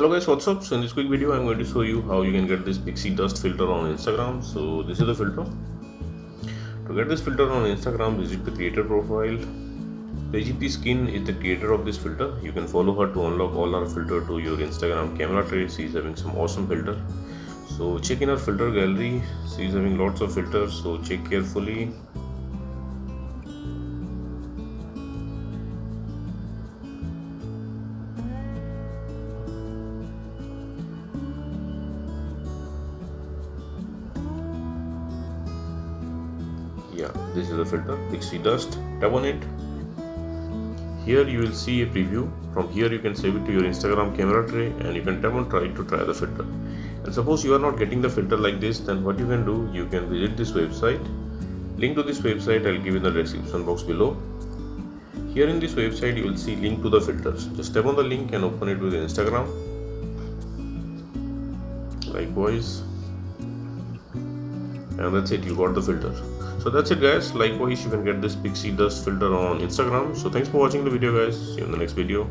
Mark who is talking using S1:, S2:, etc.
S1: Hello guys, what's up? So in this quick video I'm going to show you how you can get this Pixie Dust filter on Instagram. So this is the filter. To get this filter on Instagram, visit the creator profile. Pixie Skin is the creator of this filter. You can follow her to unlock all her filter to your Instagram camera tray. She's having some awesome filter. So check in her filter gallery. She's having lots of filters, so check carefully. Yeah, this is the filter, Pixie Dust. Tap on it. Here you will see a preview. From here you can save it to your Instagram camera tray and you can tap on try to try the filter. And suppose you are not getting the filter like this, then what you can do, you can visit this website. Link to this website I'll give in the description box below. Here in this website you will see link to the filters. Just tap on the link and open it with Instagram. Likewise. And that's it, you got the filter. So that's it guys, likewise you can get this Pixie Dust filter on Instagram. So thanks for watching the video guys, see you in the next video.